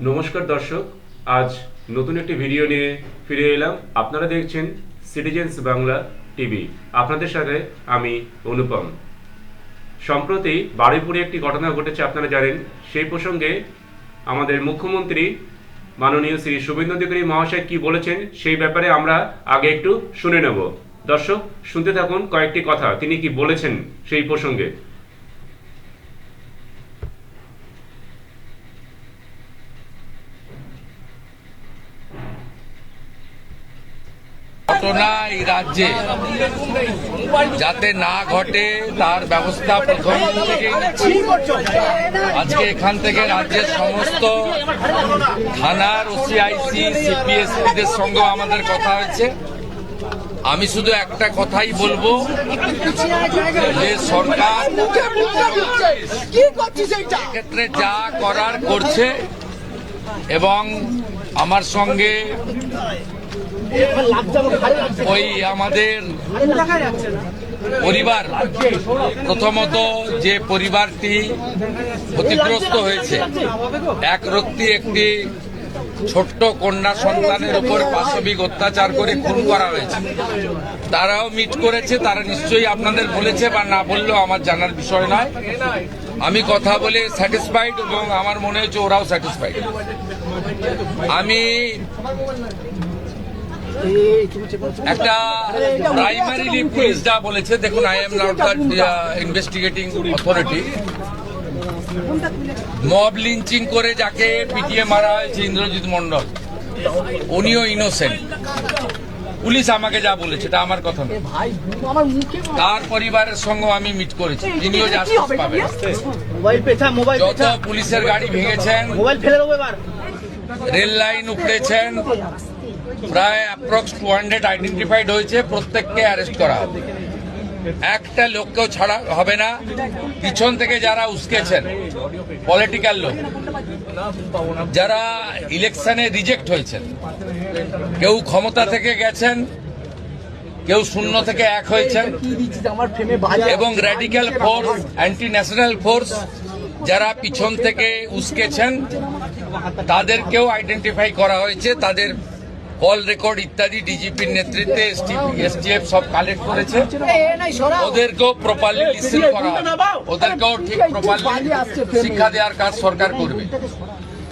নমস্কার দর্শক, আজ নতুন একটি ভিডিও নিয়ে ফিরে এলাম। আপনারা দেখছেন সিটিজেন্স বাংলা টিভি। আপনাদের সাথে আমি অনুপম। সম্প্রতি বারুইপুরে একটি ঘটনা ঘটেছে, আপনারা জানেন। সেই প্রসঙ্গে আমাদের মুখ্যমন্ত্রী মাননীয় শ্রী শুভেন্দু অধিকারী মহাশয় কি বলেছেন সেই ব্যাপারে আমরা আগে একটু শুনে নেব। দর্শক, শুনতে থাকুন কয়েকটি কথা তিনি কি বলেছেন সেই প্রসঙ্গে। ঘটনা এই রাজ্যে যাতে না ঘটে তার ব্যবস্থা প্রথম থেকেই নিচ্ছি। আজকে এখান থেকে রাজ্যের সমস্ত থানার ওসিআইসি সিপিএসপিদের সঙ্গে আমাদের কথা হয়েছে। আমি শুধু একটা কথাই বলবো যে সরকার ক্ষেত্রে যা করার করছে এবং আমার সঙ্গে ওই আমাদের পরিবার, প্রথমত যে পরিবারটি ক্ষতিগ্রস্ত হয়েছে, একরত্তি একটি ছোট্ট কন্যা সন্তানের উপর পাশবিক অত্যাচার করে খুন করা হয়েছে, তারাও মিট করেছে। তারা নিশ্চয়ই আপনাদের বলেছে বা না বললেও আমার জানার বিষয় নয়। আমি কথা বলে স্যাটিসফাইড এবং আমার মনে হচ্ছে ওরাও স্যাটিসফাইড। আমি একটা প্রাইমারিলি পুলিশ যা বলেছে, দেখুন, I am not the investigating authority. Mob lynching করে যাকে পিটিয়ে মারা হয়েছে ইন্দ্রজিৎ মন্ডল, উনিও ইনোসেন্ট। পুলিশ আমাকে যা বলেছে এটা আমার কথা নয়। তার পরিবারের সঙ্গে আমি মিট করেছি, তিনিও জাস্টিস পাবেন। যত পুলিশের গাড়ি ভেঙেছেন, রেল লাইন উপড়েছেন, প্রায় অ্যাপ্রক্স 200 আইডেন্টিফাইড হয়েছে, প্রত্যেককে অ্যারেস্ট করা হবে। একটা লোককেও ছাড়া হবে না। পিছন থেকে যারা উস্কেছেন, পলিটিক্যাল লোক যারা ইলেকশনে রিজেক্ট হয়েছেন, কেউ ক্ষমতা থেকে গেছেন, কেউ শূন্য থেকে এক হয়েছেন, এবং radical force, anti national force যারা পিছন থেকে উস্কেছেন, তাদেরকেও আইডেন্টিফাই করা হয়েছে। তাদের কল রেকর্ড ইত্যাদি ডিজিপির নেতৃত্বে এসটিএফ সব কালেক্ট করেছে। ওদেরকেও প্রপারলি লিসেন করা, ওদেরকেও ঠিক প্রপারলি শিক্ষা দেওয়ার কাজ সরকার করবে।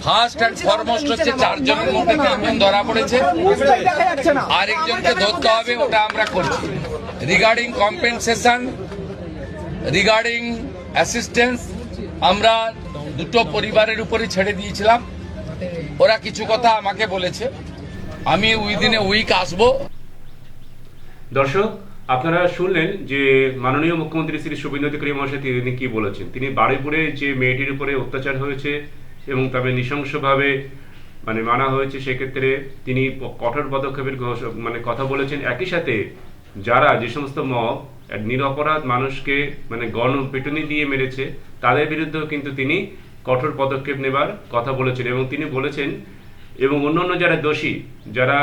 ফার্স্ট অ্যান্ড ফরমোস্ট হচ্ছে 4 জনের মধ্যে 3 জন ধরা পড়েছে, আরেকজনকে ধরতে হবে, ওটা আমরা করছি। রিগার্ডিং কম্পেনসেশন, রিগার্ডিং অ্যাসিস্ট্যান্স, আমরা দুটো পরিবারের উপরে ছেড়ে দিয়েছিলাম। ওরা কিছু কথা আমাকে বলেছে, আমি উইদিন এ উইক আসবো। দর্শক, আপনারা শুনলেন যে মাননীয় মুখ্যমন্ত্রী শ্রী শুভেন্দু অধিকারী মহাশয় তিনি কি বলেছেন। তিনি বারুইপুরে যে মেয়েটির উপরে অত্যাচার হয়েছে এবং তবে নৃশংসভাবে মানা হয়েছে, সেক্ষেত্রে তিনি কঠোর পদক্ষেপের কথা বলেছেন। একই সাথে যারা যে সমস্ত মব নিরপরাধ মানুষকে গণপিটুনি দিয়ে মেরেছে, তাদের বিরুদ্ধেও কিন্তু তিনি কঠোর পদক্ষেপ নেবার কথা বলেছেন। এবং তিনি বলেছেন, এবং অন্যান্য যারা দোষী, যারা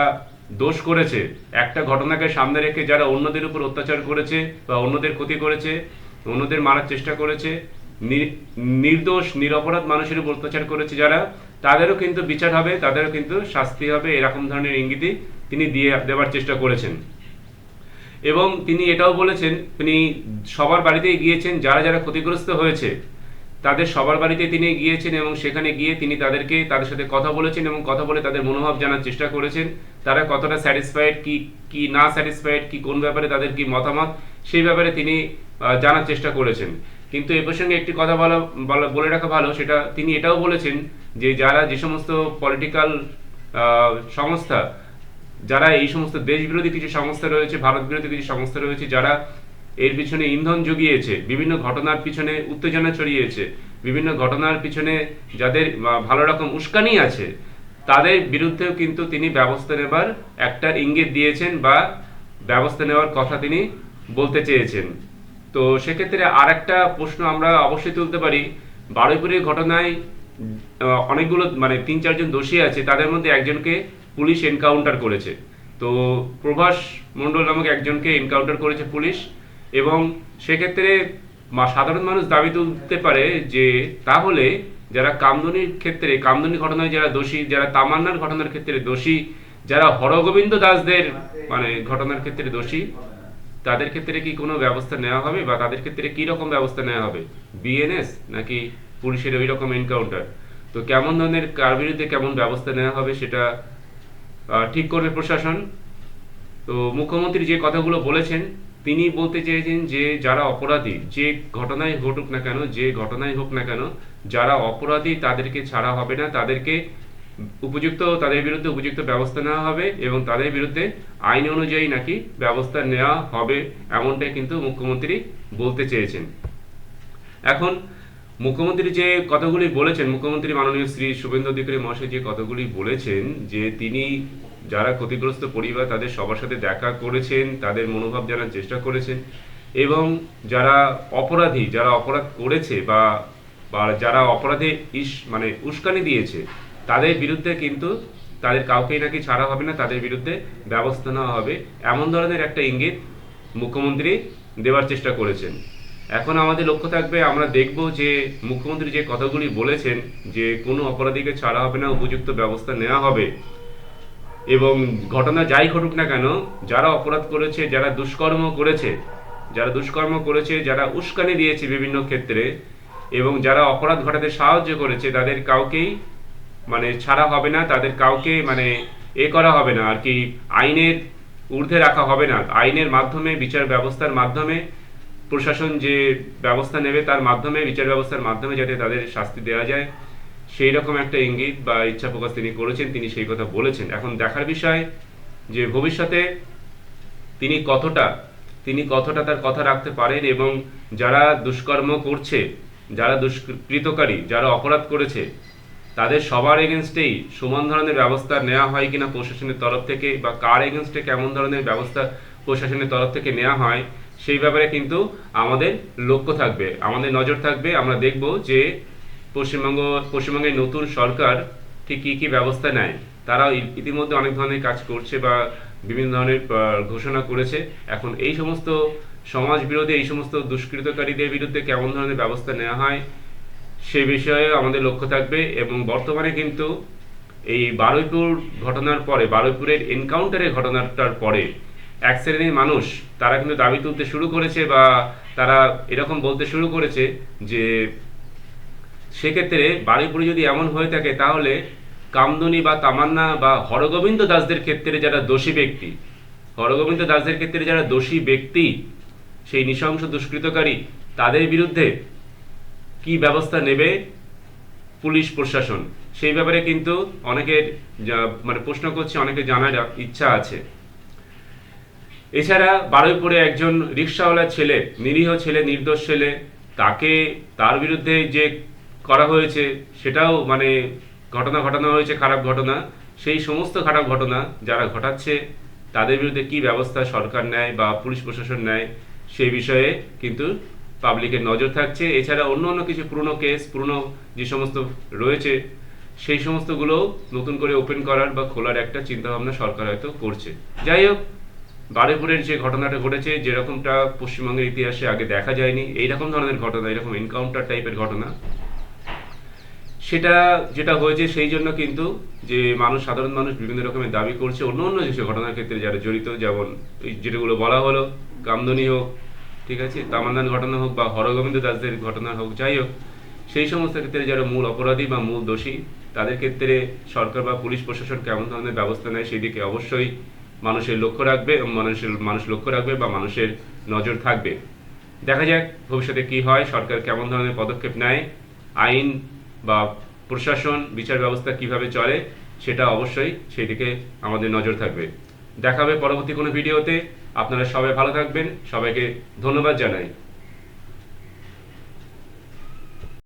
দোষ করেছে, একটা ঘটনাকে সামনে রেখে যারা অন্যদের উপর অত্যাচার করেছে বা অন্যদের ক্ষতি করেছে, অন্যদের মারার চেষ্টা করেছে, নির্দোষ নিরপরাধ মানুষের উপর অত্যাচার করেছে যারা, তাদেরও কিন্তু বিচার হবে, তাদেরও কিন্তু শাস্তি হবে, এরকম ধরনের ইঙ্গিতই তিনি দেওয়ার চেষ্টা করেছেন। এবং তিনি এটাও বলেছেন, তিনি সবার বাড়িতেই গিয়েছেন, যারা যারা ক্ষতিগ্রস্ত হয়েছে তাদের সবার বাড়িতে তিনি গিয়েছেন এবং সেখানে গিয়ে তিনি তাদের সাথে কথা বলেছেন এবং কথা বলে তাদের মনোভাব জানার চেষ্টা করেছেন। তারা কতটা স্যাটিসফাইড, কি না স্যাটিসফাইড, কি কোন ব্যাপারে তাদের কি মতামত, সেই ব্যাপারে তিনি জানার চেষ্টা করেছেন। কিন্তু এ প্রসঙ্গে একটি কথা বলে রাখা ভালো, সেটা তিনি এটাও বলেছেন যে যারা যে সমস্ত পলিটিক্যাল সংস্থা, যারা এই সমস্ত দেশ বিরোধী কিছু সংস্থা রয়েছে, ভারত বিরোধী কিছু সংস্থা রয়েছে, যারা এর পিছনে ইন্ধন জুগিয়েছে, বিভিন্ন ঘটনার পিছনে উত্তেজনা ছড়িয়েছে, বিভিন্ন ঘটনার পিছনে যাদের ভালো রকম উস্কানি আছে, তাদের বিরুদ্ধেও কিন্তু তিনি ব্যবস্থা নেবার একটা ইঙ্গিত দিয়েছেন বা ব্যবস্থা নেওয়ার কথা তিনি বলতে চেয়েছেন। তো সেক্ষেত্রে আর একটা প্রশ্ন আমরা অবশ্যই তুলতে পারি। বারুইপুরের ঘটনায় অনেকগুলো 3-4 জন দোষী আছে, তাদের মধ্যে একজনকে পুলিশ এনকাউন্টার করেছে। তো প্রভাস মণ্ডল নামক একজনকে এনকাউন্টার করেছে পুলিশ। এবং সেক্ষেত্রে সাধারণ মানুষ দাবি তুলতে পারে যে তাহলে যারা কামদুনির ক্ষেত্রে, কামদুনি ঘটনায় যারা দোষী, যারা তামান্নার ঘটনার ক্ষেত্রে দোষী, যারা হরগোবিন্দ দাসদের মানে ঘটনার ক্ষেত্রে দোষী, তাদের ক্ষেত্রে কি কোনো ব্যবস্থা নেওয়া হবে, বা তাদের ক্ষেত্রে কি রকম ব্যবস্থা নেওয়া হবে? বিএনএস নাকি পুলিশের ওই রকম এনকাউন্টার? তো কেমন ধরনের, কার বিরুদ্ধে কেমন ব্যবস্থা নেওয়া হবে সেটা ঠিক করবে প্রশাসন। তো মুখ্যমন্ত্রী যে কথাগুলো বলেছেন, তিনি বলতে চেয়েছেন যে যারা অপরাধী, যে ঘটনায় ঘটুক না কেন, যে ঘটনায় হোক না কেন, যারা অপরাধী তাদেরকে ছাড়া হবে না, তাদেরকে তাদের বিরুদ্ধে উপযুক্ত ব্যবস্থা নেওয়া হবে এবং তাদের বিরুদ্ধে আইন অনুযায়ী নাকি ব্যবস্থা নেওয়া হবে, এমনটাই কিন্তু মুখ্যমন্ত্রী বলতে চেয়েছেন। এখন মুখ্যমন্ত্রী যে কথাগুলি বলেছেন, মুখ্যমন্ত্রী মাননীয় শ্রী শুভেন্দু অধিকারী মহাশয় যে কথাগুলি বলেছেন, যে তিনি যারা ক্ষতিগ্রস্ত পরিবার তাদের সবার সাথে দেখা করেছেন, তাদের মনোভাব জানার চেষ্টা করেছেন, এবং যারা অপরাধী, যারা অপরাধ করেছে বা যারা অপরাধে মানে উস্কানি দিয়েছে, তাদের বিরুদ্ধে কিন্তু তাদের কাউকেই নাকি ছাড়া হবে না, তাদের বিরুদ্ধে ব্যবস্থা নেওয়া হবে, এমন ধরনের একটা ইঙ্গিত মুখ্যমন্ত্রী দেওয়ার চেষ্টা করেছেন। এখন আমাদের লক্ষ্য থাকবে, আমরা দেখব যে মুখ্যমন্ত্রী যে কথাগুলি বলেছেন যে কোনো অপরাধীকে ছাড়া হবে না, উপযুক্ত ব্যবস্থা নেওয়া হবে, এবং ঘটনা যাই ঘটুক না কেন, যারা অপরাধ করেছে, যারা দুষ্কর্ম করেছে, যারা উস্কানি দিয়েছে বিভিন্ন ক্ষেত্রে, এবং যারা অপরাধ ঘটাতে সাহায্য করেছে, তাদের কাউকেই মানে ছাড়া হবে না, তাদের কাউকে মানে করা হবে না আর কি, আইনের ঊর্ধ্বে রাখা হবে না। আইনের মাধ্যমে, বিচার ব্যবস্থার মাধ্যমে প্রশাসন যে ব্যবস্থা নেবে, তার মাধ্যমে, বিচার ব্যবস্থার মাধ্যমে যাতে তাদের শাস্তি দেওয়া যায়, সেই রকম একটা ইঙ্গিত বা ইচ্ছা প্রকাশ তিনি করেছেন, তিনি সেই কথা বলেছেন। এখন দেখার বিষয় যে ভবিষ্যতে তিনি কতটা তার কথা রাখতে পারেন, এবং যারা দুষ্কর্ম করছে, যারা দুষ্কৃতকারী, যারা অপরাধ করেছে, তাদের সবার এগেনস্টেই সমান ধরনের ব্যবস্থা নেওয়া হয় কিনা প্রশাসনের তরফ থেকে, বা কার এগেনস্টে কেমন ধরনের ব্যবস্থা প্রশাসনের তরফ থেকে নেওয়া হয়, সেই ব্যাপারে কিন্তু আমাদের লক্ষ্য থাকবে, আমাদের নজর থাকবে। আমরা দেখব যে পশ্চিমবঙ্গের নতুন সরকার ঠিক কী কী ব্যবস্থা নেয়। তারা ইতিমধ্যে অনেক ধরনের কাজ করছে বা বিভিন্ন ধরনের ঘোষণা করেছে। এখন এই সমস্ত সমাজ বিরোধী, এই সমস্ত দুষ্কৃতকারীদের বিরুদ্ধে কেমন ধরনের ব্যবস্থা নেওয়া হয়, সে বিষয়ে আমাদের লক্ষ্য থাকবে। এবং বর্তমানে কিন্তু এই বারুইপুরের এনকাউন্টারের ঘটনাটার পরে এক শ্রেণীর মানুষ তারা কিন্তু দাবি তুলতে শুরু করেছে, বা তারা এরকম বলতে শুরু করেছে যে সেক্ষেত্রে বারুইপুরে যদি এমন হয়ে থাকে, তাহলে কামদুনি বা তামান্না বা হরগোবিন্দ দাসদের ক্ষেত্রে যারা দোষী ব্যক্তি, সেই নৃশংস দুষ্কৃতকারী, তাদের বিরুদ্ধে কি ব্যবস্থা নেবে পুলিশ প্রশাসন, সেই ব্যাপারে কিন্তু অনেকের মানে প্রশ্ন করছে, অনেকে জানার ইচ্ছা আছে। এছাড়া বারুইপুরে একজন রিকশাওয়ালা ছেলে, নিরীহ ছেলে, নির্দোষ ছেলে, তার বিরুদ্ধে যে করা হয়েছে, সেটাও মানে ঘটানো হয়েছে খারাপ ঘটনা। সেই সমস্ত খারাপ ঘটনা যারা ঘটাচ্ছে, তাদের বিরুদ্ধে কি ব্যবস্থা সরকার নেয় বা পুলিশ প্রশাসন নেয়, সেই বিষয়ে কিন্তু পাবলিকের নজর থাকছে। এছাড়া অন্য কিছু পুরনো কেস, পুরনো যে সমস্ত রয়েছে, সেই সমস্তগুলো নতুন করে ওপেন করার বা খোলার একটা চিন্তাভাবনা সরকার হয়তো করছে। যাই হোক, বারুইপুরের যে ঘটনাটা ঘটেছে, যেরকমটা পশ্চিমবঙ্গের ইতিহাসে আগে দেখা যায়নি, এইরকম ধরনের ঘটনা, এরকম এনকাউন্টার টাইপের ঘটনা, সেটা যেটা হয়েছে, সেই জন্য কিন্তু যে সাধারণ মানুষ বিভিন্ন রকমের দাবি করছে অন্য যেসব ঘটনার ক্ষেত্রে যারা জড়িত, যেমন যেটাগুলো বলা হলো, কামদুনি হোক, ঠিক আছে, তামান্নার ঘটনা হোক, বা হরগোবিন্দ দাসদের ঘটনা হোক, যাই হোক, সেই সমস্ত ক্ষেত্রে যারা মূল অপরাধী বা মূল দোষী, তাদের ক্ষেত্রে সরকার বা পুলিশ প্রশাসন কেমন ধরনের ব্যবস্থা নেয়, সেই দিকে অবশ্যই মানুষের লক্ষ্য রাখবে, মানুষ লক্ষ্য রাখবে বা মানুষের নজর থাকবে। দেখা যাক ভবিষ্যতে কি হয়, সরকার কেমন ধরনের পদক্ষেপ নেয়, আইন বা প্রশাসন, বিচার ব্যবস্থা কিভাবে চলে, সেটা অবশ্যই সেই দিকে আমাদের নজর থাকবে। দেখা হবে পরবর্তী কোনো ভিডিওতে। আপনারা সবাই ভালো থাকবেন, সবাইকে ধন্যবাদ জানাই।